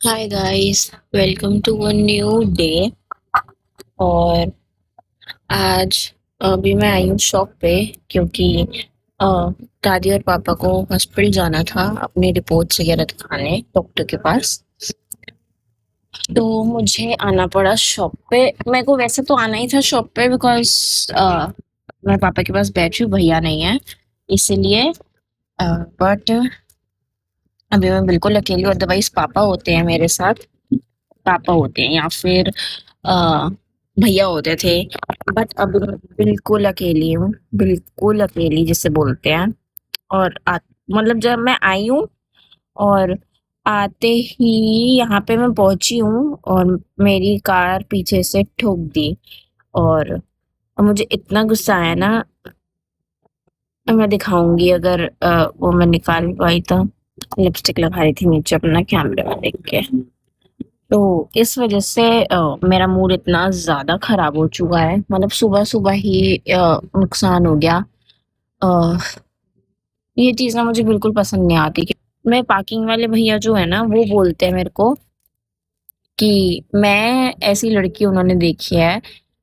Hi guys, welcome to one new day. और आज अभी मैं आई हूँ शॉप पे क्योंकि अ, दादी और पापा को हॉस्पिटल जाना था अपनी रिपोर्ट्स वगैरह दिखाने डॉक्टर के पास। तो मुझे आना पड़ा शॉप पे। मेरे को वैसे तो आना ही था शॉप पे बिकॉज मैं पापा के पास बैठी हूँ, भैया नहीं है इसीलिए। बट अभी मैं बिल्कुल अकेली हूँ, अदरवाइज पापा होते हैं मेरे साथ। पापा होते हैं या फिर अ, भैया होते थे। बट अब मैं बिल्कुल अकेली हूँ, बिल्कुल अकेली जिसे बोलते हैं। और मतलब जब मैं आई हूँ और आते ही यहाँ पे मैं पहुंची हूँ और मेरी कार पीछे से ठोक दी। और मुझे इतना गुस्सा आया ना, मैं दिखाऊंगी अगर वो मैं निकाल पाई तो। लिपस्टिक लगा रही थी नीचे अपना कैमरे में देख के। तो इस वजह से मेरा मूड इतना ज़्यादा खराब हो चुका है, मतलब सुबह-सुबह ही नुकसान हो गया। अ, ये चीज़ ना मुझे बिल्कुल पसंद नहीं आती कि मैं पार्किंग वाले भैया जो है ना, वो बोलते हैं मेरे को कि मैं ऐसी लड़की उन्होंने देखी है,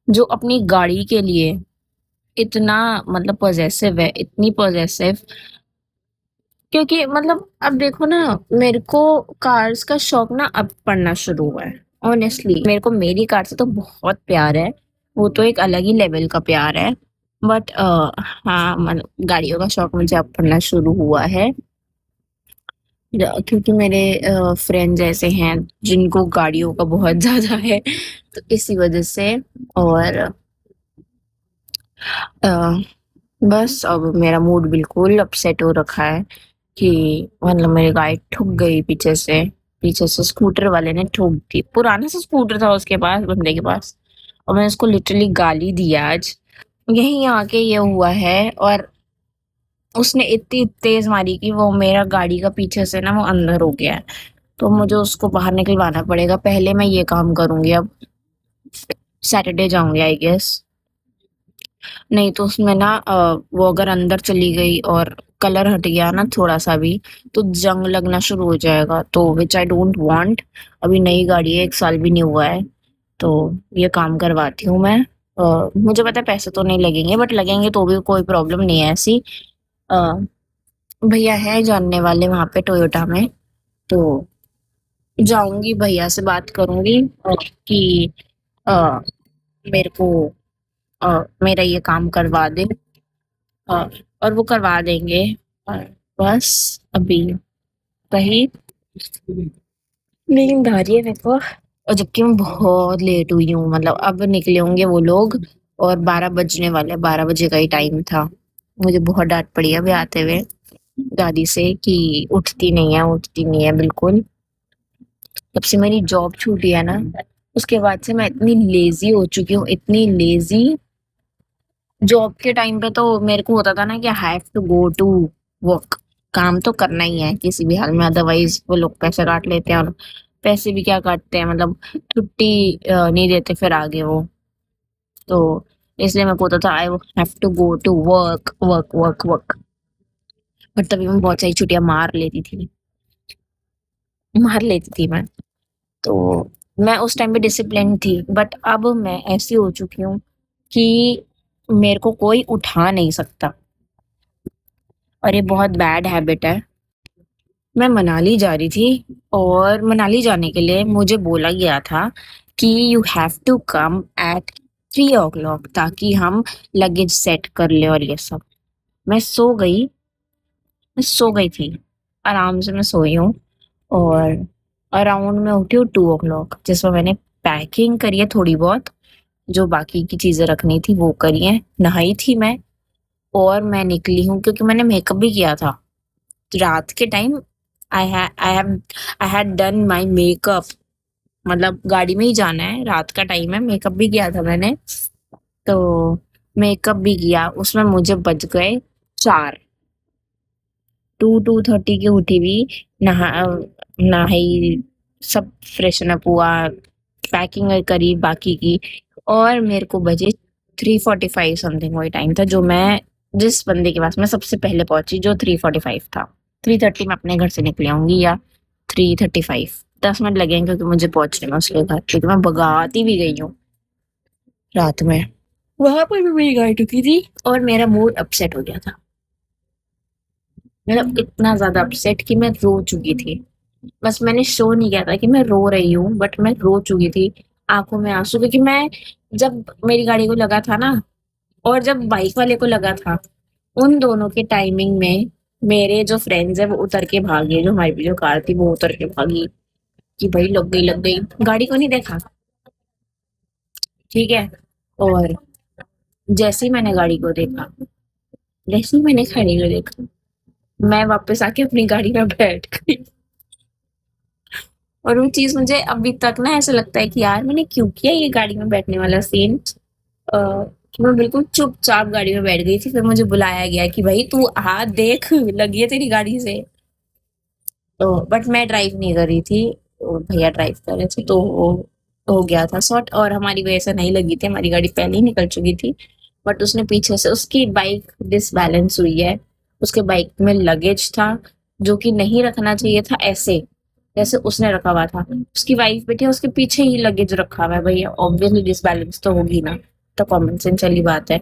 जो अपनी गाड़ी के लिए इतना मतलब पॉसेसिव है, इतनी पॉसेसिव। क्योंकि मतलब अब देखो ना, मेरे को कार्स का शौक ना अब पड़ना शुरू हुआ है। ऑनेस्टली मेरे को मेरी कार से तो बहुत प्यार है, वो तो एक अलग ही लेवल का प्यार है। बट हाँ, गाड़ियों का शौक मुझे अब पड़ना शुरू हुआ है। क्योंकि मेरे फ्रेंड्स ऐसे हैं जिनको गाड़ियों का बहुत ज्यादा है, तो इसी वजह से। और अ, बस अब मेरा मूड बिल्कुल अपसेट हो रखा है कि मतलब मेरी गाड़ी ठुक गई पीछे से स्कूटर वाले ने ठोक दी। पुराना सा स्कूटर था उसके पास, बंदे के पास। और मैंने उसको लिटरली गाली दी आज। यहीं आके ये हुआ है। और उसने इतनी तेज मारी कि वो मेरा गाड़ी का पीछे से ना वो अंदर हो गया है। तो मुझे उसको बाहर निकलवाना पड़ेगा। पहले मैं ये काम करूंगी अब। सैटरडे जाऊंगी आई गेस। नहीं तो उसमें ना वो अगर अंदर चली गई और कलर हट गया ना थोड़ा सा भी, तो जंग लगना शुरू हो जाएगा, तो विच आई डोंट वांट। अभी नई गाड़ी है, 1 साल भी नहीं हुआ है। तो ये काम करवाती हूँ मैं। मुझे पता है पैसे तो नहीं लगेंगे, बट लगेंगे तो भी कोई प्रॉब्लम नहीं है ऐसी। अ, भैया है जानने वाले वहां पे टोयोटा में। तो जाऊंगी भैया से बात करूंगी कि अ, मेरे को मेरा ये काम करवा दे। हाँ, और वो करवा देंगे। और बस अभी वही नींद आ रही है मेरे को। और जबकि मैं बहुत लेट हुई हूँ, मतलब अब निकले होंगे वो लोग और 12 बजने वाले, 12 बजे का ही टाइम था। मुझे बहुत डांट पड़ी है अभी आते हुए दादी से कि उठती नहीं है बिल्कुल। जब से मेरी जॉब छूटी है ना, उसके बाद से मैं इतनी लेजी हो चुकी हूँ, इतनी लेजी। जॉब के टाइम पे तो मेरे को होता था ना कि I have to go to work. काम तो करना ही है किसी भी हाल में, अदरवाइज वो लोग पैसे काट लेते हैं। और पैसे भी क्या काटते हैं, मतलब छुट्टी नहीं देते फिर आगे वो। तो इसलिए मेरे को होता था I have to go to work work work work. But तभी मैं बहुत सारी छुट्टियां मार लेती थी मैं। तो मैं उस टाइम पे डिसिप्लिन थी, बट अब मैं ऐसी हो चुकी हूँ कि मेरे को कोई उठा नहीं सकता। और ये बहुत बैड हैबिट है। मैं मनाली जा रही थी और मनाली जाने के लिए मुझे बोला गया था कि you have to come at 3 o'clock ताकि हम लगेज सेट कर ले और ये सब। मैं सो गई मैं सो गई थी। आराम से मैं सोई हूँ। और अराउंड में उठी हूँ 2 o'clock, जिसमें मैंने पैकिंग करी है थोड़ी बहुत। जो बाकी की चीजें रखनी थी वो करी है, नहाई थी मैं। और मैं निकली हूँ क्योंकि मैंने मेकअप भी किया था रात के time. I had done my makeup. मतलब गाड़ी में ही जाना है, रात का टाइम है, मेकअप भी किया था मैंने। तो मेकअप भी किया, उसमें मुझे बज गए 4। 2:30 की उठी हुई, नहा नहाई, सब फ्रेशन अप हुआ, पैकिंग करी बाकी की। और मेरे को बजे 3:45 समथिंग वही टाइम था जो मैं जिस बंदे के पास मैं सबसे पहले पहुंची, जो 3:45 था। 3:30 में अपने घर से निकली होंगी या 3:35 10 मिनट लगेंगे क्योंकि मुझे पहुंचने में उसके घर, क्योंकि मैं भगाती भी गई हूँ रात में। वहां पर भी मेरी गाड़ी रुकी थी और मेरा मूड अपसेट हो गया था, मतलब इतना ज्यादा अपसेट कि मैं रो चुकी थी। बस मैंने शो नहीं किया था कि मैं रो रही हूँ, बट मैं रो चुकी थी, आंखों में आंसू, क्योंकि मैं जब मेरी गाड़ी को लगा था ना और जब बाइक वाले को लगा था, उन दोनों के टाइमिंग में मेरे जो फ्रेंड्स है वो उतर के भागे, जो हमारी जो कार थी वो उतर के भागी कि भाई लग गई लग गई, गाड़ी को नहीं देखा। ठीक है। और जैसे ही मैंने गाड़ी को देखा, जैसे ही मैंने गाड़ी को देखा, मैं वापस आके अपनी गाड़ी में बैठ गई। और वो चीज मुझे अभी तक ना ऐसा लगता है कि यार मैंने क्यों किया ये गाड़ी में बैठने वाला सीन। कि मैं बिल्कुल चुपचाप गाड़ी में बैठ गई थी, फिर मुझे बुलाया गया कि भाई तू हाथ देख लगी है तेरी गाड़ी से। तो बट मैं ड्राइव नहीं कर रही थी, तो भैया ड्राइव कर रहे थे, तो वो हो गया था सॉर्ट, और हमारी वजह से नहीं लगी थी, हमारी गाड़ी पहले ही निकल चुकी थी। बट उसने पीछे से, उसकी बाइक डिसबैलेंस हुई है, उसके बाइक में लगेज था जो कि नहीं रखना चाहिए था ऐसे जैसे उसने रखा हुआ था। उसकी वाइफ बैठी है, उसके पीछे ही लगेज रखा हुआ है, भैया ऑब्वियसली डिसबैलेंस तो होगी ना, तो कॉमन सेंस वाली बात है।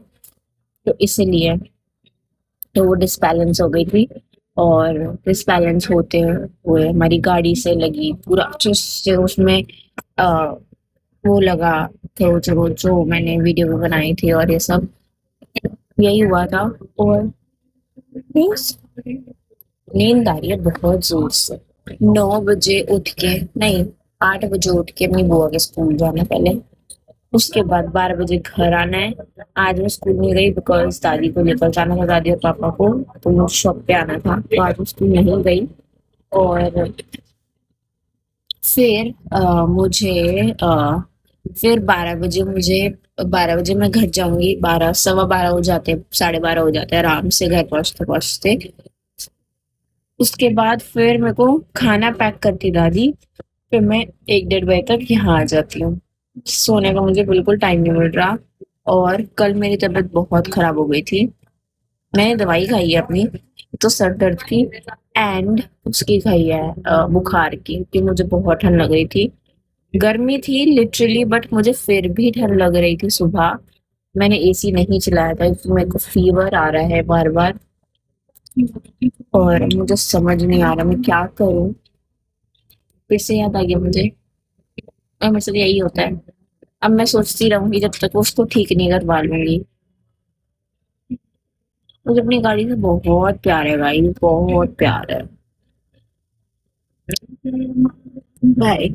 तो इसीलिए तो वो डिसबैलेंस हो गई थी, और डिसबैलेंस होते हुए हमारी गाड़ी से लगी पूरा अच्छे से उसमें आ, वो लगा, तो जो मैंने वीडियो में बनाई थी और ये सब यही हुआ था। और बस नींद आ रही है बहुत जोर से। 9 बजे उठ के, नहीं 8 बजे उठ के अपनी बुआ के स्कूल जाना पहले, उसके बाद 12 बजे घर आना है। आज मैं स्कूल नहीं गई बिकॉज दादी को लेकर जाना था, दादी और पापा को, तो मुझे शॉप पे आना था, तो आज मैं स्कूल नहीं गई। और फिर मुझे फिर 12 बजे मुझे, 12 बजे मैं घर जाऊंगी, 12 सवा 12 हो जाते हैं, 12:30 हो जाते हैं आराम से घर पहुंचते पहुंचते। उसके बाद फिर मेरे को खाना पैक करती दादी, फिर मैं 1 डेढ़ बजे तक यहाँ आ जाती हूँ। सोने का मुझे बिल्कुल टाइम नहीं मिल रहा। और कल मेरी तबीयत बहुत खराब हो गई थी, मैंने दवाई खाई है अपनी, तो सर दर्द की, एंड उसकी खाई है बुखार की, क्योंकि मुझे बहुत ठंड लग रही थी। गर्मी थी लिटरली, बट मुझे फिर भी ठंड लग रही थी सुबह। मैंने एसी नहीं चलाया था क्योंकि मेरे को फीवर आ रहा है बार बार, और मुझे समझ नहीं आ रहा मैं क्या करूं। फिर से याद आ गया मुझे, और मेरे साथ यही होता है, अब मैं सोचती रहूंगी जब तक उसको ठीक नहीं करवा लूंगी। मुझे अपनी गाड़ी से बहुत प्यार है भाई, बहुत प्यार है। बाय।